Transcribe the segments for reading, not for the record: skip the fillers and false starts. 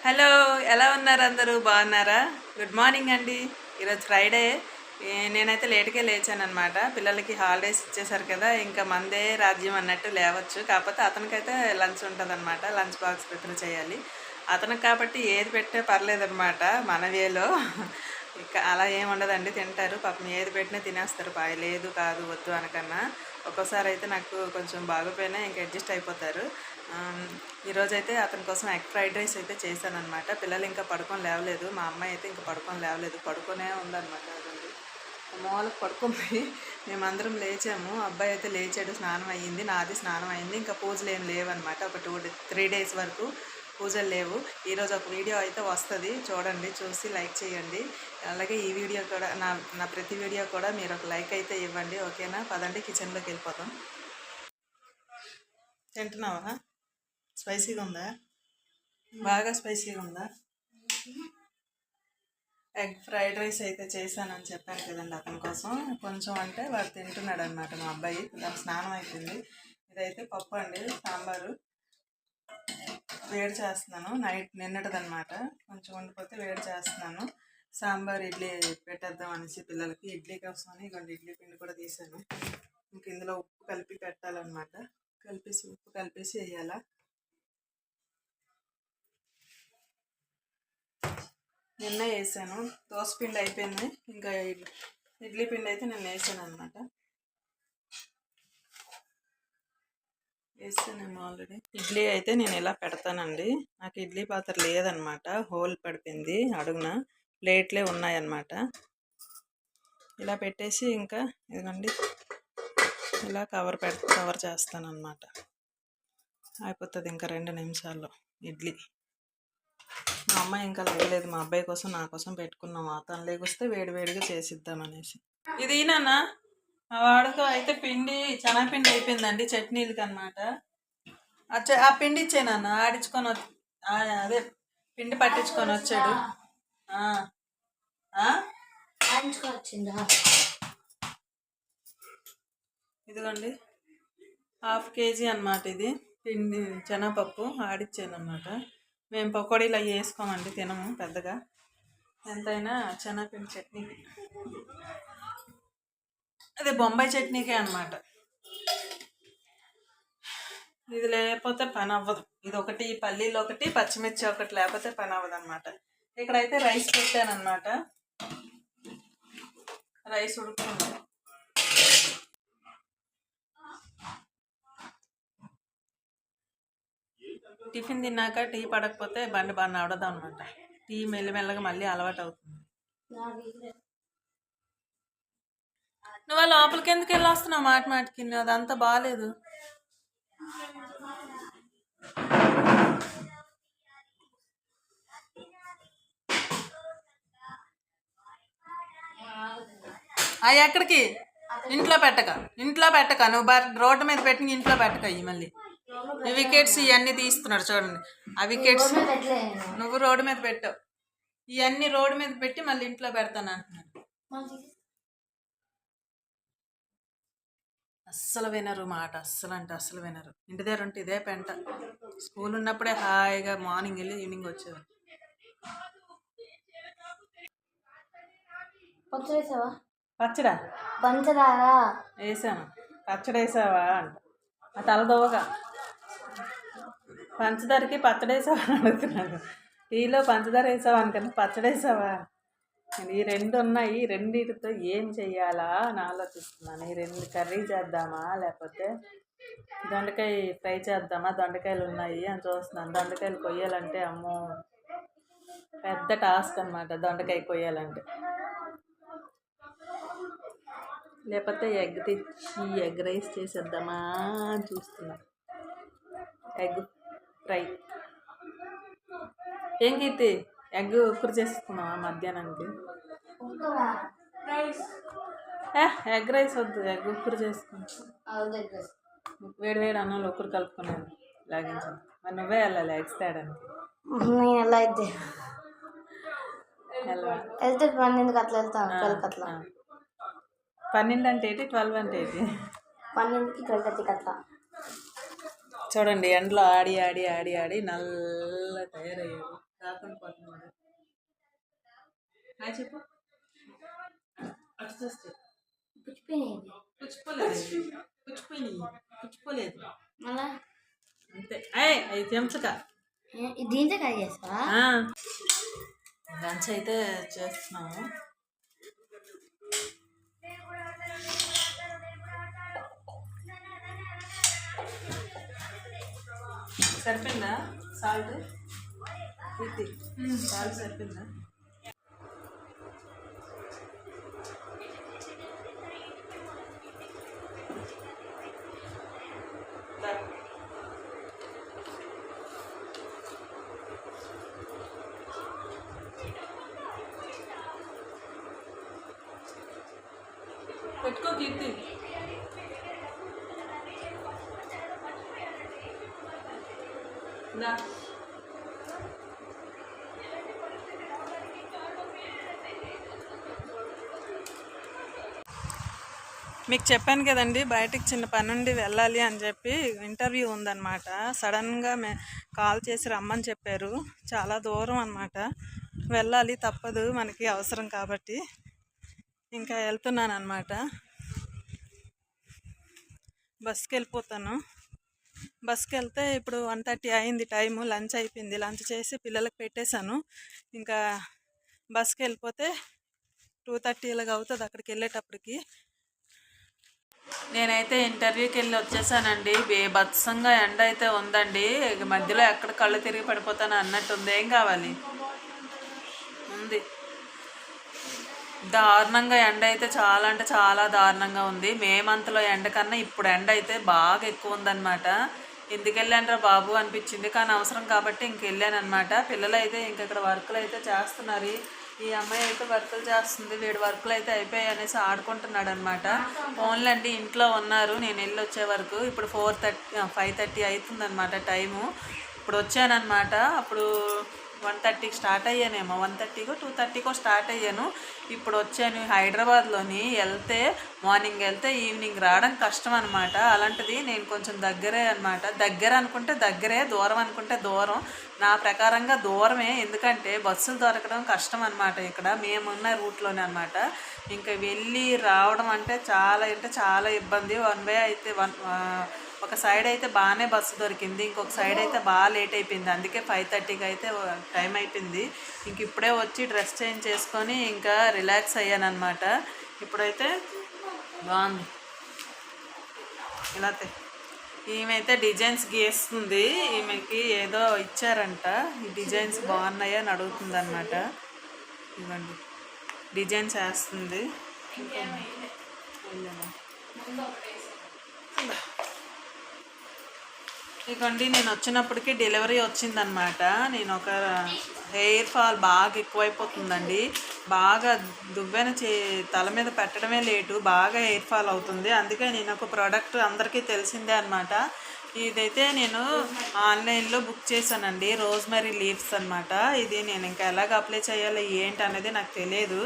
Hello, ఎలా ఉన్నారు అందరూ? బాగున్నారా? గుడ్ మార్నింగ్ అండి. ఈరోజు ఫ్రైడే. నేనైతే లేట్గా లేచాను అనమాట. పిల్లలకి హాలిడేస్ ఇచ్చేసారు కదా, ఇంకా మందే రాజ్యం అన్నట్టు లేవచ్చు. కాకపోతే అతనికైతే లంచ్ ఉంటుంది అనమాట. లంచ్ బాక్స్ ప్రిపేర్ చేయాలి అతనికి. కాబట్టి ఏది పెట్టే పర్లేదనమాట మన వేలో. ఇంకా అలా ఏమి ఉండదండి, తింటారు పాపం. ఏది పెట్టినా తినేస్తారు. లేదు కాదు వద్దు అనకన్నా. ఒక్కోసారి అయితే నాకు కొంచెం బాగోపోయినా ఇంకా అడ్జస్ట్ అయిపోతారు. ఈరోజైతే అతని కోసం ఎగ్ ఫ్రైడ్ రైస్ అయితే చేశానమాట. పిల్లలు ఇంకా పడుకొని లేవలేదు. మా అమ్మాయి అయితే ఇంకా పడుకొని లేవలేదు, పడుకొనే ఉందన్నమాట. అదండి మామూలుగా పడుకుంది. మేమందరం లేచాము. అబ్బాయి అయితే లేచాడు, స్నానం అయ్యింది, నాది స్నానం అయింది. ఇంకా పూజలు ఏం లేవన్నమాట. ఒక 3 డేస్ వరకు పూజలు లేవు. ఈరోజు ఒక వీడియో అయితే వస్తుంది, చూడండి. చూసి లైక్ చేయండి. అలాగే ఈ వీడియో కూడా నా ప్రతి వీడియో కూడా మీరు ఒక లైక్ అయితే ఇవ్వండి, ఓకేనా? పదండి కిచెన్లోకి వెళ్ళిపోతాం. తింటున్నావా? స్పైసీగా ఉందా? బాగా స్పైసీగా ఉందా? ఎగ్ ఫ్రైడ్ రైస్ అయితే చేశానని చెప్పాను కదండి అతని కోసం. కొంచెం అంటే వాడు తింటున్నాడు అనమాట మా అబ్బాయి. దాని స్నానం అయిపోయింది. ఇదైతే పప్పు అండి, సాంబారు వేడి చేస్తున్నాను. నిన్నటిదనమాట, కొంచెం వండిపోతే వేడి చేస్తున్నాను. సాంబార్ ఇడ్లీ పెట్టేద్దాం అనేసి పిల్లలకి. ఇడ్లీ కోసమని ఇదిగోండి ఇడ్లీ పిండి కూడా తీసాను. ఇంక ఇందులో ఉప్పు కలిపి పెట్టాలన్నమాట. ఉప్పు కలిపేసి వేయాలా. నిన్న వేసాను. దోశ పిండి అయిపోయింది, ఇంకా ఇడ్లీ పిండి అయితే నేను వేసాను అనమాట. వేసానేమో ఆల్రెడీ. ఇడ్లీ అయితే నేను ఇలా పెడతానండి. నాకు ఇడ్లీ పాత్ర లేదనమాట, హోల్ పడిపోయింది అడుగున. ప్లేట్లే ఉన్నాయన్నమాట. ఇలా పెట్టేసి ఇంకా ఇదిగోండి ఇలా కవర్ చేస్తానన్నమాట. అయిపోతుంది ఇంకా 2 నిమిషాల్లో ఇడ్లీ. మా అమ్మాయి ఇంకా లేగలేదు. మా అబ్బాయి కోసం నా కోసం పెట్టుకున్నాము. అతను లేకొస్తే వేడివేడిగా చేసిద్దామనేసి. ఇది నాన్న వాడుకో అయితే పిండి, శనగపిండి అయిపోయిందండి చట్నీలకి అనమాట. ఆ పిండి ఇచ్చే నాన్న, ఆడించుకొని అదే పిండి పట్టించుకొని వచ్చాడు. ఇదిగోండి 1/2 కేజీ అనమాట. ఇది పిండి శనగపప్పు ఆడిచ్చాను అనమాట. మేము పకోడీలు అవి వేసుకోమండి, తినము పెద్దగా. ఎంతైనా శనగపిండి చట్నీకి, అదే బొంబాయి చట్నీకే అనమాట. ఇది లేకపోతే పని అవ్వదు. ఇది ఒకటి, పల్లీలు ఒకటి, పచ్చిమిర్చి ఒకటి లేకపోతే పని అవ్వదు అనమాట. ఇక్కడైతే రైస్ పెట్టాను అనమాట. రైస్ ఉడుకుతుంది. టిఫిన్ తిన్నాక టీ పడకపోతే బండి నడవదు అనమాట. టీ మెల్లమెల్లగా మళ్ళీ అలవాటు అవుతుంది. నువ్వు లోపలికి ఎందుకు వెళ్ళి వస్తున్నావు మాటికి? అదంతా బాగాలేదు. ఎక్కడికి? ఇంట్లో పెట్టక నువ్వు రోడ్డు మీద పెట్టి ఇంట్లో పెట్టక. ఇవి మళ్ళీ ఈ వికెట్స్ ఇవన్నీ తీస్తున్నాడు చూడండి. ఆ వికెట్స్ నువ్వు రోడ్డు మీద పెట్టావు. ఇవన్నీ రోడ్డు మీద పెట్టి మళ్ళీ ఇంట్లో పెడతాను అంటున్నాడు. అస్సలు వినరు మాట, అస్సలు అంటే అస్సలు వినరు. ఇంటి దగ్గర ఉంటే ఇదే పెంట. స్కూల్ ఉన్నప్పుడే హాయిగా మార్నింగ్ వెళ్ళి ఈవినింగ్ వచ్చేవారు. పచ్చడా పంచదారా వేసాను. పచ్చడి వేసావా అంట. ఆ తలదోవగా పంచదారకి పచ్చడి వేసావా అని అడుగుతున్నాడు. టీలో పంచదార వేసావా అనుకన్నా పచ్చడి వేసావా. ఈ 2 ఉన్నాయి. రెండింటితో ఏం చెయ్యాలా అని ఆలోచిస్తున్నాను. ఈ 2 కర్రీ చేద్దామా లేకపోతే దొండకాయ ఫ్రై చేద్దామా. దొండకాయలు ఉన్నాయి అని చూస్తున్నాను. దొండకాయలు కొయ్యాలంటే అమ్మో పెద్ద టాస్క్ అనమాట. దొండకాయ కొయ్యాలంటే. లేకపోతే ఎగ్ తెచ్చి ఎగ్ రైస్ చేసేద్దామా అని చూస్తున్నా. Egg fry. ఏం కీర్తి, ఎగ్ ఉక్కురు చేసుకున్నావా మధ్యాహ్నానికి? ఎగ్ రైస్ వద్దు, ఎగ్ ఉక్కురు చేసుకున్నా. వేడి అన్నంలో ఉక్కురు కలుపుకున్నాను లాగించాను. మరి నువ్వే వెళ్ళాలి ఎగ్స్ తేడానికి. నేను ఎలా అయితే వెళ్తే 12 అట్లా వెళ్తాను. 12 అంటే ఏంటి, 12 అంటే ఏంటి? 12కి 12 అట్లా. చూడండి ఎండలో ఆడి నల్ల తయారయ్యాడు. రాకుండా పోతున్నాడు. హాయ్ చెప్పు. అటు చూస్తే పుచ్చిపోలేదు మళ్ళా అంతే. అవి చెంచక దీంతో కట్ చేస్తా. లంచ్ అయితే చేస్తున్నాము. సరిపోయిందా సాల్ట్? సాల్ట్ సరిపోయిందా? పెట్టుకో కీర్తి. మీకు చెప్పాను కదండి, బయటికి చిన్న పని ఉండి వెళ్ళాలి అని చెప్పి. ఇంటర్వ్యూ ఉందన్నమాట. సడన్గా కాల్ చేసి రమ్మని చెప్పారు. చాలా దూరం అన్నమాట, వెళ్ళాలి తప్పదు, మనకి అవసరం కాబట్టి ఇంకా వెళ్తున్నాను అన్నమాట. బస్కి వెళ్ళిపోతాను. బస్కి వెళ్తే ఇప్పుడు 1:30 అయింది టైము. లంచ్ అయిపోయింది. లంచ్ చేసి పిల్లలకు పెట్టేశాను. ఇంకా బస్కి వెళ్ళిపోతే 2:30 ఇలాగ అవుతుంది అక్కడికి వెళ్ళేటప్పటికి. నేనైతే ఇంటర్వ్యూకి వెళ్ళి వచ్చేసానండి. బేభత్సంగా ఎండ అయితే ఉందండి. మధ్యలో ఎక్కడ కళ్ళు తిరిగి పడిపోతాను అన్నట్టుంది. ఏం కావాలి ఉంది. దారుణంగా ఎండ అయితే చాలా అంటే చాలా దారుణంగా ఉంది. మే మంత్లో ఎండ కన్నా ఇప్పుడు ఎండ అయితే బాగా ఎక్కువ ఉందన్నమాట. ఎందుకు వెళ్ళానరా బాబు అనిపించింది, కానీ అవసరం కాబట్టి ఇంక వెళ్ళానమాట. పిల్లలు అయితే ఇంక ఇక్కడ వర్కులు అయితే చేస్తున్నారు. ఈ అమ్మాయి అయితే వర్కులు చేస్తుంది, వీడు వర్కులు అయితే అయిపోయాయి అనేసి ఆడుకుంటున్నాడు అనమాట. ఫోన్లు అండి ఇంట్లో ఉన్నారు నేను వెళ్ళి వచ్చే వరకు. ఇప్పుడు 5:30 అవుతుందన్నమాట టైము. ఇప్పుడు వచ్చానమాట. అప్పుడు 1:30కి స్టార్ట్ అయ్యానేమో, 1:30కో 2:30కో స్టార్ట్ అయ్యాను. ఇప్పుడు వచ్చాను. హైదరాబాద్లోని వెళ్తే మార్నింగ్ వెళ్తే ఈవినింగ్ రావడం కష్టం అనమాట. అలాంటిది నేను కొంచెం దగ్గరే అనమాట. దగ్గర అనుకుంటే దగ్గరే, దూరం అనుకుంటే దూరం. నా ప్రకారంగా దూరమే, ఎందుకంటే బస్సులు దొరకడం కష్టం అనమాట. ఇక్కడ మేమున్న రూట్లోనే అనమాట. ఇంకా వెళ్ళి రావడం అంటే చాలా ఇబ్బంది. వన్ వే అయితే ఒక సైడ్ అయితే బాగానే బస్సు దొరికింది, ఇంకొక సైడ్ అయితే బాగా లేట్ అయిపోయింది. అందుకే 5:30కి అయితే టైం అయిపోయింది. ఇంక ఇప్పుడే వచ్చి డ్రెస్ చేంజ్ చేసుకొని ఇంకా రిలాక్స్ అయ్యానమాట. ఇప్పుడైతే బాగుంది. ఇలా ఈమెయితే డిజైన్స్ గీస్తుంది. ఈమెకి ఏదో ఇచ్చారంట, ఈ డిజైన్స్ బాగున్నాయి అని అడుగుతుంది అనమాట. ఇవ్వండి డిజైన్స్ వేస్తుంది. ఇకండి నేను వచ్చినప్పటికీ డెలివరీ వచ్చిందనమాట. నేను ఒక హెయిర్ ఫాల్ బాగా ఎక్కువైపోతుందండి. బాగా దువ్వెన తల మీద పెట్టడమే లేటు, బాగా హెయిర్ ఫాల్ అవుతుంది. అందుకే నేను ఒక ప్రోడక్ట్ అందరికీ తెలిసిందే అనమాట. ఇదైతే నేను ఆన్లైన్లో బుక్ చేశానండి, రోజ్మెరీ లీవ్స్ అనమాట. ఇది నేను ఇంకా ఎలాగ అప్లై చేయాలి ఏంటి అనేది నాకు తెలియదు.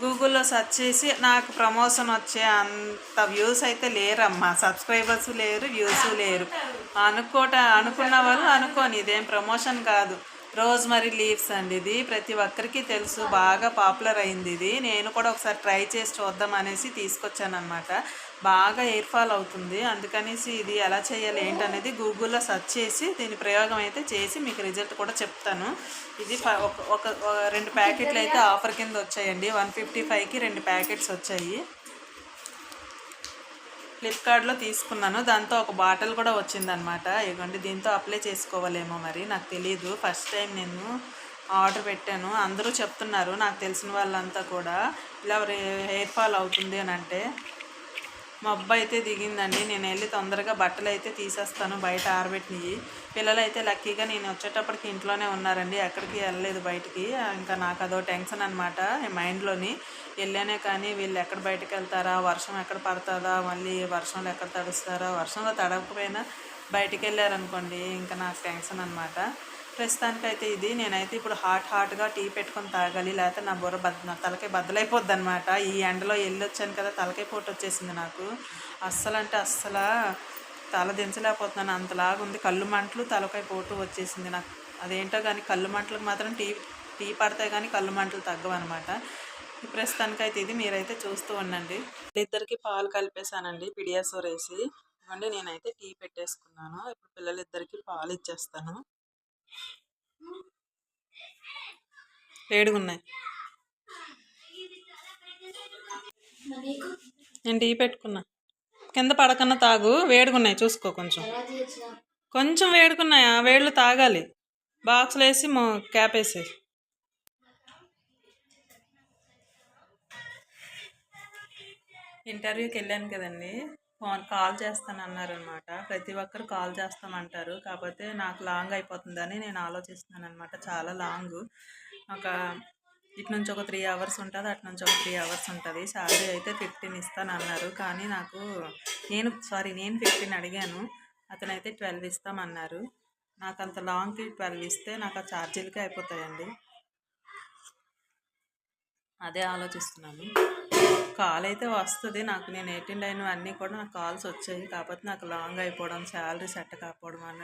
గూగుల్లో సెర్చ్ చేసి నాకు ప్రమోషన్ వచ్చే అంత వ్యూస్ అయితే లేరమ్మా. సబ్స్క్రైబర్స్ లేరు, వ్యూస్ లేరు. అనుకున్న వాళ్ళు అనుకోని, ఇదేం ప్రమోషన్ కాదు. రోజ్మెరీ లీవ్స్ అండి, ఇది ప్రతి ఒక్కరికి తెలుసు, బాగా పాపులర్ అయింది ఇది. నేను కూడా ఒకసారి ట్రై చేసి చూద్దాం అనేసి తీసుకొచ్చాను అనమాట. బాగా హెయిర్ ఫాల్ అవుతుంది, అందుకనేసి ఇది ఎలా చేయాలి ఏంటనేది గూగుల్లో సెర్చ్ చేసి దీని ప్రయోగం అయితే చేసి మీకు రిజల్ట్ కూడా చెప్తాను. ఇది ఒక 2 ప్యాకెట్లు అయితే ఆఫర్ కింద వచ్చాయండి. 155కి 2 ప్యాకెట్స్ వచ్చాయి. ఫ్లిప్కార్ట్లో తీసుకున్నాను. దాంతో ఒక బాటిల్ కూడా వచ్చిందనమాట. ఇవ్వండి, దీంతో అప్లై చేసుకోవాలేమో మరి నాకు తెలియదు. ఫస్ట్ టైం నేను ఆర్డర్ పెట్టాను. అందరూ చెప్తున్నారు, నాకు తెలిసిన వాళ్ళంతా కూడా, ఇలా హెయిర్ ఫాల్ అవుతుంది అని అంటే. మా అబ్బాయి అయితే దిగిందండి. నేను వెళ్ళి తొందరగా బట్టలు అయితే తీసేస్తాను, బయట ఆరబెట్టినవి. పిల్లలు అయితే లక్కీగా నేను వచ్చేటప్పటికి ఇంట్లోనే ఉన్నారండి, ఎక్కడికి వెళ్ళలేదు బయటికి. ఇంకా నాకు అదో టెన్షన్ అనమాట మైండ్లోని. వెళ్ళానే కానీ వీళ్ళు ఎక్కడ బయటకు వెళ్తారా, వర్షం ఎక్కడ పడుతుందా, మళ్ళీ వర్షంలో ఎక్కడ తడుస్తారా, వర్షంలో తడవకపోయినా బయటికి వెళ్ళారనుకోండి ఇంకా నాకు టెన్షన్ అనమాట. ప్రస్తుతానికైతే ఇది నేనైతే ఇప్పుడు హాట్గా టీ పెట్టుకొని తాగాలి, లేకపోతే నా తలకాయ బద్దలైపోద్ది అనమాట. ఈ ఎండలో వెళ్ళొచ్చాను కదా, తలకాయ పోటు వచ్చేసింది నాకు. అస్సలు తల దించలేకపోతున్నాను, అంతలాగా ఉంది. కళ్ళు మంటలు, తలకాయ పోటు వచ్చేసింది నాకు. అదేంటో కానీ కళ్ళు మంటలకు మాత్రం టీ పడతాయి కానీ కళ్ళు మంటలు తగ్గవన్నమాట. ప్రస్తుతానికైతే ఇది మీరైతే చూస్తూ ఉండండి. ఇద్దరికి పాలు కలిపేశానండి పిడియాసోర్ వేసి. ఇవ్వండి నేనైతే టీ పెట్టేసుకున్నాను. ఇప్పుడు పిల్లలిద్దరికి పాలు ఇచ్చేస్తాను. వేడిగా ఉన్నాయి. నేను టీ పెట్టుకున్నా. కింద పడకన్నా తాగు, వేడుకున్నాయి చూసుకో. కొంచెం వేడుకున్నాయి, ఆ వేళ్ళు తాగాలి. బాక్స్లో వేసి క్యాప్ వేసి. ఇంటర్వ్యూకి వెళ్ళాను కదండి, కాల్ చేస్తాను అన్నారనమాట. ప్రతి ఒక్కరు కాల్ చేస్తామంటారు, కాకపోతే నాకు లాంగ్ అయిపోతుందని నేను ఆలోచిస్తున్నాను అనమాట. చాలా లాంగ్, ఒక ఇటు నుంచి ఒక 3 అవర్స్ ఉంటుంది, అటు నుంచి ఒక 3 అవర్స్ ఉంటుంది. శాలరీ అయితే 15 ఇస్తాను అన్నారు, కానీ నేను 15 అడిగాను, అతనైతే 12 ఇస్తామన్నారు. నాకు అంత లాంగ్కి 12 ఇస్తే నాకు ఆ ఛార్జీలకే అయిపోతాయండి. అదే ఆలోచిస్తున్నాను. కాల్ అయితే వస్తుంది నాకు, నేను అటెండ్ అయినవన్నీ కూడా నాకు కాల్స్ వచ్చాయి. కాకపోతే నాకు లాంగ్ అయిపోవడం, శాలరీ సెట్ కాకపోవడం అన్న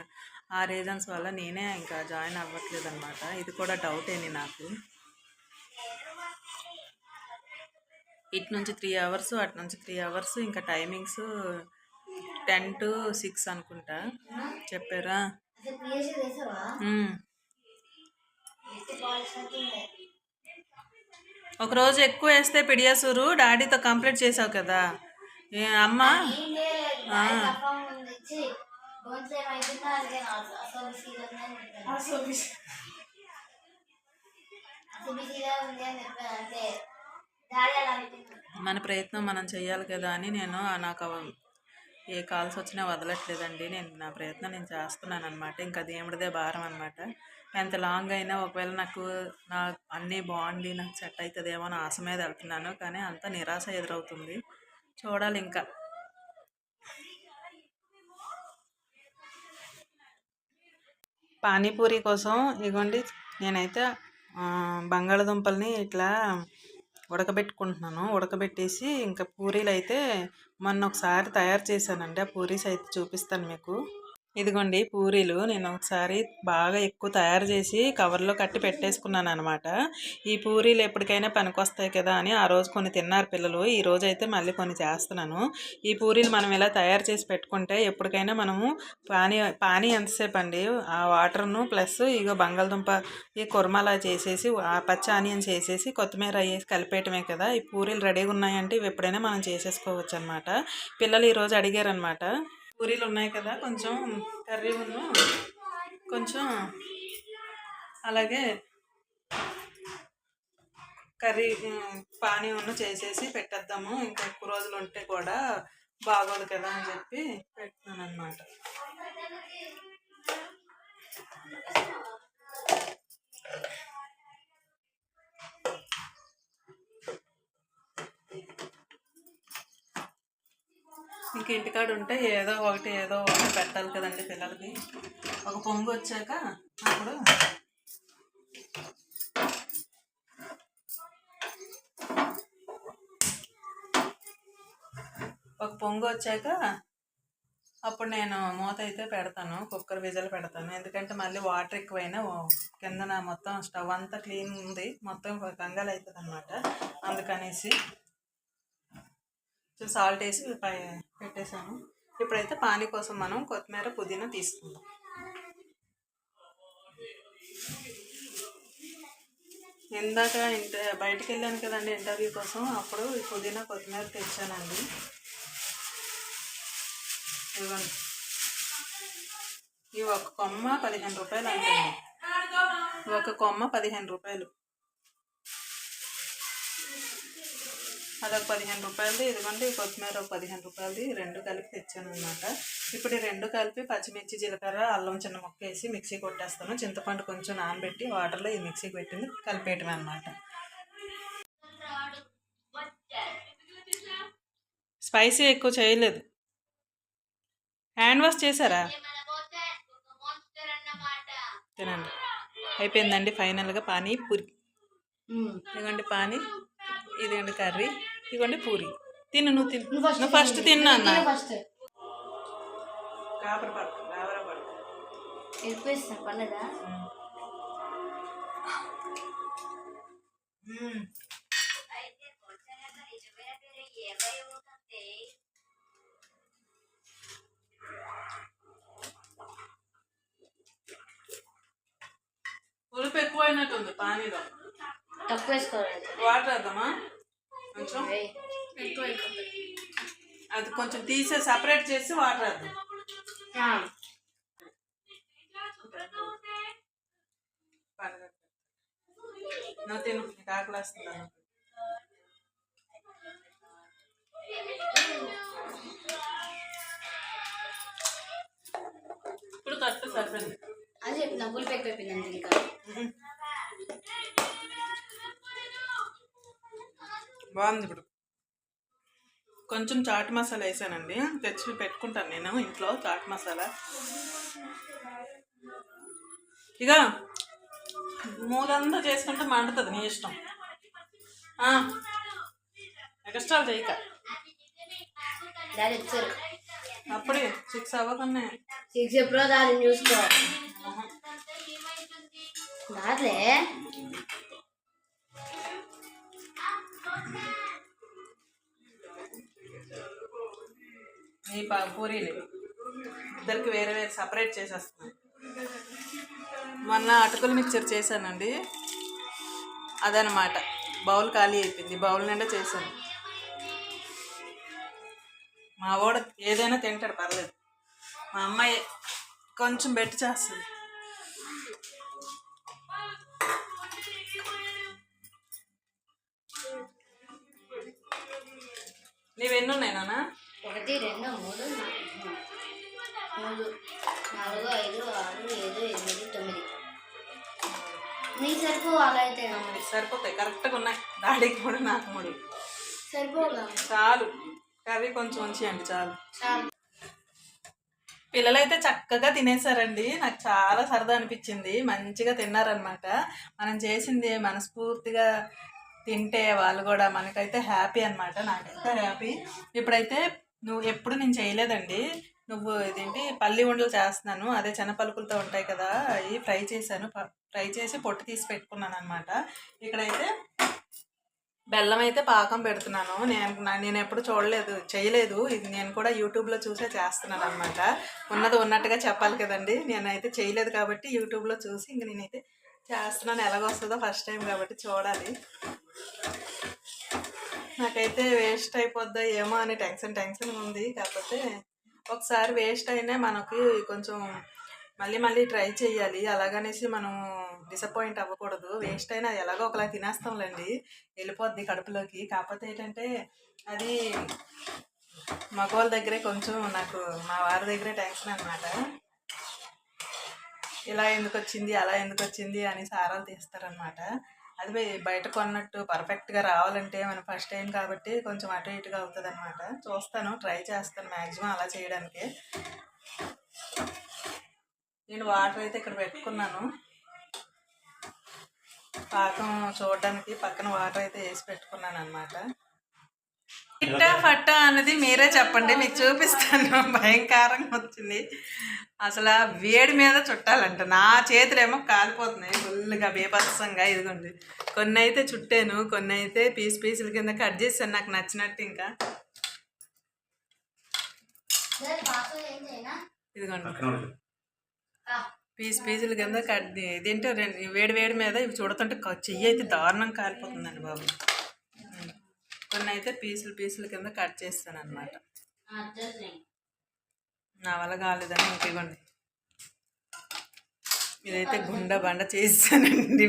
ఆ రీజన్స్ వల్ల నేనే ఇంకా జాయిన్ అవ్వట్లేదు అనమాట. ఇది కూడా డౌటేని నాకు. ఇటు నుంచి 3 అవర్స్, అటు నుంచి 3 అవర్స్, ఇంకా టైమింగ్స్ 10 to 6 అనుకుంటా చెప్పారా. ఒకరోజు ఎక్కువ వేస్తే పిడియాసూరు డాడీతో కంప్లీట్ చేసావు కదా అమ్మ. మన ప్రయత్నం మనం చేయాలి కదా అని నేను నాకు ఏ కాల్స్ వచ్చినా వదలట్లేదండి. నా ప్రయత్నం నేను చేస్తున్నాను అనమాట. ఇంకా దేవుడిదే భారం అనమాట. ఎంత లాంగ్ అయినా ఒకవేళ నా అన్నీ బాగుండి నాకు సెట్ అవుతుందేమో అని ఆశ మీద వెళ్తున్నాను, కానీ అంత నిరాశ ఎదురవుతుంది. చూడాలి ఇంకా. పానీపూరి కోసం ఇదిగోండి నేనైతే బంగాళదుంపల్ని ఇట్లా ఉడకబెట్టేసి ఇంకా పూరీలు అయితే మొన్న ఒకసారి తయారు చేశానండి. ఆ పూరీస్ అయితే చూపిస్తాను మీకు. ఇదిగోండి పూరీలు నేను ఒకసారి బాగా ఎక్కువ తయారు చేసి కవర్లో కట్టి పెట్టేసుకున్నాను అనమాట. ఈ పూరీలు ఎప్పటికైనా పనికొస్తాయి కదా అని ఆ రోజు కొన్ని తిన్నారు పిల్లలు. ఈ రోజు అయితే మళ్ళీ కొన్ని చేస్తున్నాను. ఈ పూరీలు మనం ఇలా తయారు చేసి పెట్టుకుంటే ఎప్పటికైనా మనము పానీ ఎంతసేపు అండి, ఆ వాటర్ను ప్లస్ ఇగో బంగాళదుంప ఈ కుర్మలా చేసేసి ఆ పచ్చి ఆనియన్స్ వేసేసి కొత్తిమీర వేసి కలిపేయటమే కదా. ఈ పూరీలు రెడీగా ఉన్నాయంటే ఇవి ఎప్పుడైనా మనం చేసేసుకోవచ్చు అనమాట. పిల్లలు ఈరోజు అడిగారనమాట, పూరీలు ఉన్నాయి కదా కొంచెం కర్రీ కొంచెం అలాగే కర్రీ పానీ చేసేసి పెట్టేద్దాము, ఇంకా ఎక్కువ రోజులు ఉంటే కూడా బాగోదు కదా అని చెప్పి పెడుతున్నాను అనమాట. ఇంక ఇంటికాడ ఉంటే ఏదో ఒకటి పెట్టాలి కదండి పిల్లలకి. ఒక పొంగు వచ్చాక అప్పుడు నేను మూత అయితే పెడతాను, కుక్కర్ విజిల్ పెడతాను. ఎందుకంటే మళ్ళీ వాటర్ ఎక్కువైనా కింద మొత్తం స్టవ్ అంతా క్లీన్ ఉంది, మొత్తం కంగాలు అవుతుంది అనమాట. అందుకనేసి సాల్ట్ వేసి పెట్టేసాను. ఇప్పుడైతే పానీ కోసం మనం కొత్తిమీర పుదీనా తీసుకుందాం. ఇందాక బయటికి వెళ్ళాను కదండి ఇంటర్వ్యూ కోసం, అప్పుడు పుదీనా కొత్తిమీర తెచ్చానండి. ఇవ్వండి, ఈ ఒక కొమ్మ 15 రూపాయలు అంటుంది. ఒక కొమ్మ 15 రూపాయలు, అదొక 15 రూపాయలది. ఇదిగోండి కొత్తిమీర ఒక 15 రూపాయలది, రెండు కలిపి తెచ్చాను అనమాట. ఇప్పుడు ఈ రెండు కలిపి పచ్చిమిర్చి, జీలకర్ర, అల్లం చిన్న ముక్క వేసి మిక్సీ కొట్టేస్తాను. చింతపండు కొంచెం నానబెట్టి వాటర్లో ఈ మిక్సీకి పెట్టింది కలిపేయటం అనమాట. స్పైసీ ఎక్కువ చేయలేదు. హ్యాండ్ వాష్ చేశారా? తినండి. అయిపోయిందండి ఫైనల్గా పానీపూరి. ఇదిగోండి పానీ, ఇదిగోండి కర్రీ, ఇదిగోండి పూరి. నువ్వు ఫస్ట్ తిన్నా అన్న. కాపర పడుకు కాపర పడుకు. వెళ్ళిపోయిస్తా పర్లేదా? పులుపు ఎక్కువైనట్టుంది పానీలో. తక్కువ వేసుకోవాలి. వాటర్ వేద్దామా కొంచెం? ఎక్కువ అయిపోతుంది. అది కొంచెం తీసే సపరేట్ చేసి వాటర్ వేద్దాం. నువ్వు తిను, నీకు ఆకలి వస్తుందా? ఇప్పుడు కరెక్ట్ సరిపోయింది. అది చెప్పిన పులుపు ఎక్కువైపోయింది ఇంకా. బాగుంది. ఇప్పుడు కొంచెం చాట్ మసాలా వేసానండి, తెచ్చి పెట్టుకుంటాను నేను ఇంట్లో చాట్ మసాలా. ఇక మూలంతా చేసుకుంటే మండుతుంది, నీ ఇష్టం. ఎక్స్ట్రా చేయక డాడీ వచ్చారు. అప్పుడే 6 అవ్వకనే 6 ఎప్పుడో దాన్ని చూసుకో. దాట్లే ఈ పూరీలు ఇద్దరికి వేరే వేరే సపరేట్ చేసేస్తున్నాను. మొన్న అటుకుల మిక్చర్ చేశానండి, అదనమాట. బౌల్ ఖాళీ అయిపోయింది, బౌల్ నిండా చేశాను. మా వాడు ఏదైనా తింటాడు, పర్లేదు. మా అమ్మాయి కొంచెం పెట్టి చేస్తుంది. నీవెన్ని ఉన్నాయి నాన్న? 1 2 3 4 3 4 5 6 7 8 9. నీకు సరిపో అలా అయితే సరిపోతాయి, కరెక్ట్గా ఉన్నాయి. డాడీకి 3 నాకు 3 సరిపోగా చాలు. కర్రీ కొంచెం ఉంచేయండి చాలు. చాలు. పిల్లలైతే చక్కగా తినేసారండి. నాకు చాలా సరదా అనిపించింది, మంచిగా తిన్నారనమాట. మనం చేసింది మనస్ఫూర్తిగా తింటే వాళ్ళు కూడా మనకైతే హ్యాపీ అనమాట. నాకైతే హ్యాపీ. ఇప్పుడైతే ఎప్పుడు నేను చేయలేదండి, ఇదేంటి పల్లి ఉండలు చేస్తున్నాను. అదే శనగపలుకులతో ఉంటాయి కదా, అవి ఫ్రై చేశాను. ఫ్రై చేసి పొట్టు తీసి పెట్టుకున్నాను అనమాట. ఇక్కడైతే బెల్లం అయితే పాకం పెడుతున్నాను. నేను ఎప్పుడు చేయలేదు. ఇది నేను కూడా యూట్యూబ్లో చూసే చేస్తున్నాను అనమాట. ఉన్నది ఉన్నట్టుగా చెప్పాలి కదండి. నేనైతే చేయలేదు కాబట్టి యూట్యూబ్లో చూసి ఇంక నేనైతే చేస్తున్నాను. ఎలాగొస్తుందో ఫస్ట్ టైం కాబట్టి చూడాలి. నాకైతే వేస్ట్ అయిపోద్దా ఏమో అని టెన్షన్ ఉంది. కాకపోతే ఒకసారి వేస్ట్ అయినా మనకి కొంచెం మళ్ళీ ట్రై చేయాలి. అలాగనేసి మనం డిసప్పాయింట్ అవ్వకూడదు. వేస్ట్ అయినా ఎలాగో ఒకలా తినేస్తాంలేండి, వెళ్ళిపోద్ది కడుపులోకి. కాకపోతే ఏంటంటే అది మగవాళ్ళ దగ్గరే కొంచెం, నాకు మా వారి దగ్గరే టెన్షన్ అనమాట. ఇలా ఎందుకు వచ్చింది, అలా ఎందుకు వచ్చింది అని సారాలు తీస్తారనమాట. అది బయట కొన్నట్టు పర్ఫెక్ట్గా రావాలంటే మనం ఫస్ట్ టైం కాబట్టి కొంచెం అటు ఇటుగా అవుతుంది అనమాట. చూస్తాను, ట్రై చేస్తాను మ్యాక్సిమం అలా చేయడానికి. నేను వాటర్ అయితే ఇక్కడ పెట్టుకున్నాను, పాకం చూడడానికి పక్కన వాటర్ అయితే వేసి పెట్టుకున్నాను అనమాట. ఇట్టా ఫట్టా అన్నది మీరే చెప్పండి, మీకు చూపిస్తాను. భయంకరంగా వచ్చింది అసలు. వేడి మీద చుట్టాలంట, నా చేతులేమో కాలిపోతున్నాయి ఫుల్గా బీభత్సంగా. ఇదిగోండి, కొన్ని అయితే చుట్టాను, కొన్ని అయితే పీసుల కింద కట్ చేశాను నాకు నచ్చినట్టు. ఇంకా ఇదిగోండి పీసుల కింద కట్. ఇదేంటో వేడి మీద ఇవి చూడుతుంటే చెయ్యి అయితే దారుణం కాలిపోతుందండి బాబు. కొన్ని అయితే పీసుల కింద కట్ చేస్తాను అనమాట. నా వల్ల కాలేదని ఇంకేవ్వండి, ఇదైతే బండ చేస్తానండి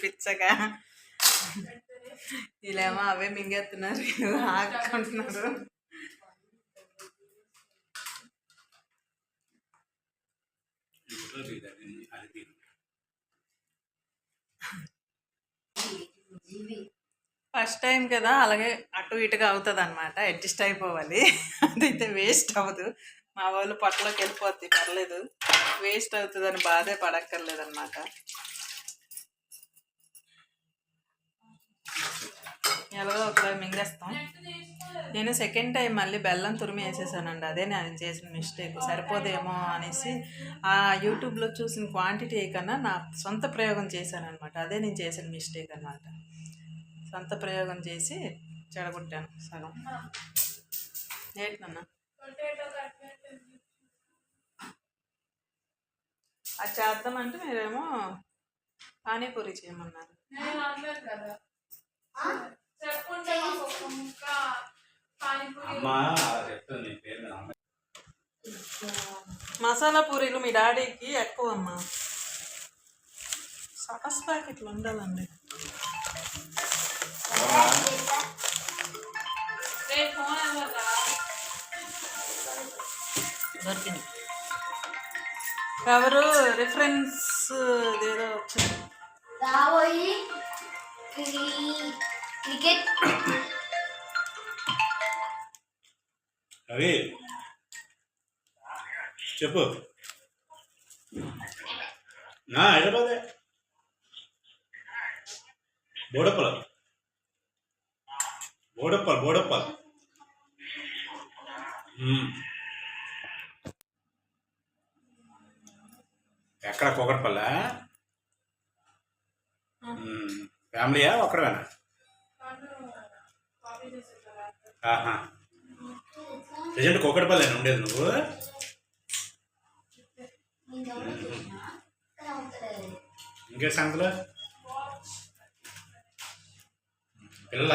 పిచ్చగా. వీళ్ళేమో అవే మింగేస్తున్నారు, ఆడుకుంటున్నారు. ఫస్ట్ టైం కదా, అలాగే అటు ఇటుగా అవుతుంది అనమాట, అడ్జస్ట్ అయిపోవాలి. అదైతే వేస్ట్ అవ్వదు, మా వాళ్ళు పొట్టలోకి వెళ్ళిపోద్ది, పర్లేదు. వేస్ట్ అవుతుందని బాధే పడక్కర్లేదు అనమాట. ఎలాగో ఒకలా మింగేస్తాం. నేను సెకండ్ టైం మళ్ళీ బెల్లం తురిమి వేసేసానండి. అదే నేను చేసిన మిస్టేక్. సరిపోదేమో అనేసి ఆ యూట్యూబ్లో చూసిన క్వాంటిటీ కన్నా నా సొంత ప్రయోగం చేశానమాట. అదే నేను చేసిన మిస్టేక్ అన్నమాట. సొంత ప్రయోగం చేసి చెడగొట్టాను సగం. ఏంటన్నా అది చేద్దామంటే మీరేమో పానీపూరి చేయమన్నారు. మసాలా పూరీలు మీ డాడీకి ఎక్కువ అమ్మా. సాస్ ప్యాకెట్లు ఉండాలండి. దొరికింది. ఎవరు రిఫరెన్స్ ఏదో వచ్చింది. రాబోయి క్రికెట్ అవి చెప్పు. నా హైదరాబాదే బోడప్పల్ బోడప్పల్ బోడప్పల్. ఎక్కడ కోకట్పల్లా? ఫ్యామిలీయా ఒక్కడవేనా? ఆహా, ప్రజెంట్ కోకట్పల్లి ఉండేది నువ్వు? ఇంకే సంగతులు? పిల్ల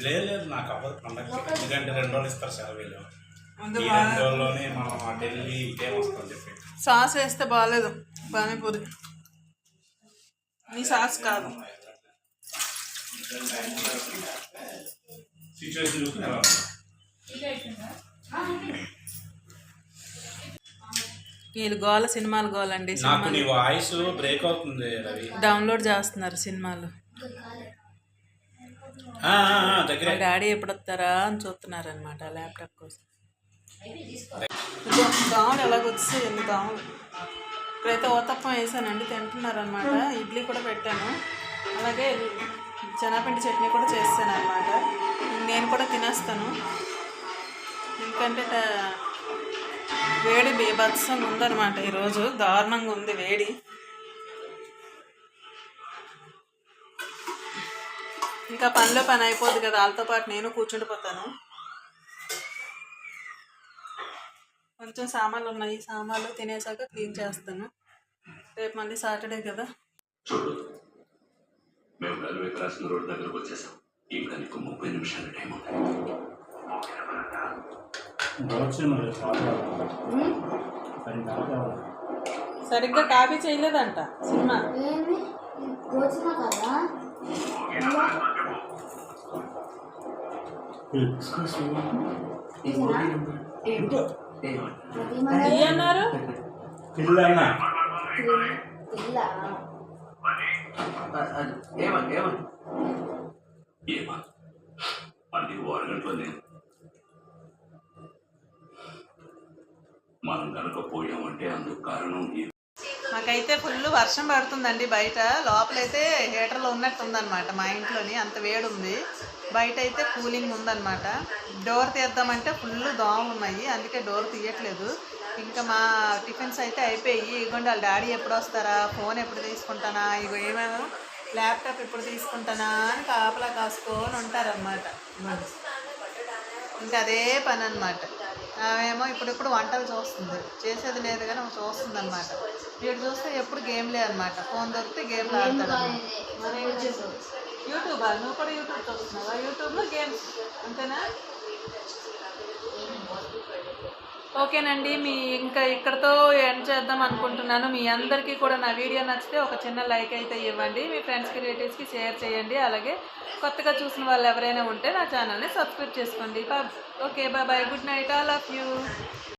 లేదు నాకు అవ్వదు పండగ. ఎందుకంటే 2 రోజులు ఇస్తారు సెలవులు. ఈ 2 రోజుల్లోనే మనం అటు వెళ్ళి ఇదే వస్తాం చెప్పి. సాస్ వేస్తే బాగాలేదు పానీపూరి. నీ సాస్ కాదు. సిచ్యువేషన్ చూసి ఎలా ఉంది? వీళ్ళు గోల సినిమాలు గోలండి. నాకు నీ వాయిస్ బ్రేక్ అవుతుంది రవి. డౌన్లోడ్ చేస్తున్నారు సినిమాలు. దగ్గర డాడీ ఎప్పుడు వస్తారా అని చూస్తున్నారు అనమాట ల్యాప్టాప్ కోసం. దోమలు ఎలాగొచ్చి ఎన్ని దోమలు. ఇప్పుడైతే ఊతప్పం వేసానండి, తింటున్నారు అనమాట. ఇడ్లీ కూడా పెట్టాను, అలాగే శనగపిండి చట్నీ కూడా చేస్తాను అనమాట. నేను కూడా తినేస్తాను, ఎందుకంటే వేడి బీభత్సంగా ఉందన్నమాట. ఈరోజు దారుణంగా ఉంది వేడి. ఇంకా పనిలో పని అయిపోద్ది కదా, వాళ్ళతో పాటు నేను కూర్చుండిపోతాను. కొంచెం సామాన్లు ఉన్నాయి, సామాన్లు తినేసాక క్లీన్ చేస్తాను. రేపు మళ్ళీ సాటర్డే కదా. చూడు, మేము రైల్వే క్రాసింగ్ రోడ్ దగ్గరకు వచ్చేసాం. ఇంకా నీకు 30 నిమిషాల టైం ఉంది. సరిగ్గా కాపీ చేయలేదంట సినిమా. అన్నారు ఏమా అది 1 గంటలోనే మనం కనుక పోయామంటే అందుకు కారణం మాకైతే ఫుల్ వర్షం పడుతుందండి బయట. లోపలైతే హీటర్లో ఉన్నట్టు ఉందన్నమాట మా ఇంట్లోని, అంత వేడి ఉంది. బయట అయితే కూలింగ్ ఉందన్నమాట. డోర్ తీద్దామంటే ఫుల్ దోమలు ఉన్నాయి, అందుకే డోర్ తీయట్లేదు. ఇంకా మా టిఫిన్స్ అయితే అయిపోయి. ఇగోండి వాళ్ళ డాడీ ఎప్పుడు వస్తారా, ఫోన్ ఎప్పుడు తీసుకుంటానా, ఇగో ఏమేమో ల్యాప్టాప్ ఎప్పుడు తీసుకుంటానా అని కాపలా కాసుకొని ఉంటారనమాట. ఇంకా అదే పని అనమాట. ఆమెమో ఇప్పుడిప్పుడు వంటలు చూస్తుంది, చేసేది లేదు కానీ చూస్తుంది అనమాట. వీడు చూస్తే ఎప్పుడు గేమ్లే అనమాట. ఫోన్ దొరికితే గేమ్లు ఆడతాడు. యూట్యూబా? నువ్వు కూడా యూట్యూబ్ చూస్తున్నావా? యూట్యూబ్లో గేమ్స్ అంతేనా? ఓకేనండి, ఇంకా ఇక్కడతో ఎండ్ చేద్దాం అనుకుంటున్నాను. మీ అందరికీ కూడా నా వీడియో నచ్చితే ఒక చిన్న లైక్ అయితే ఇవ్వండి. మీ ఫ్రెండ్స్కి రిలేటివ్స్కి షేర్ చేయండి. అలాగే కొత్తగా చూసిన వాళ్ళు ఎవరైనా ఉంటే నా ఛానల్ని సబ్స్క్రైబ్ చేసుకోండి. Okay, bye bye, good night, all of you.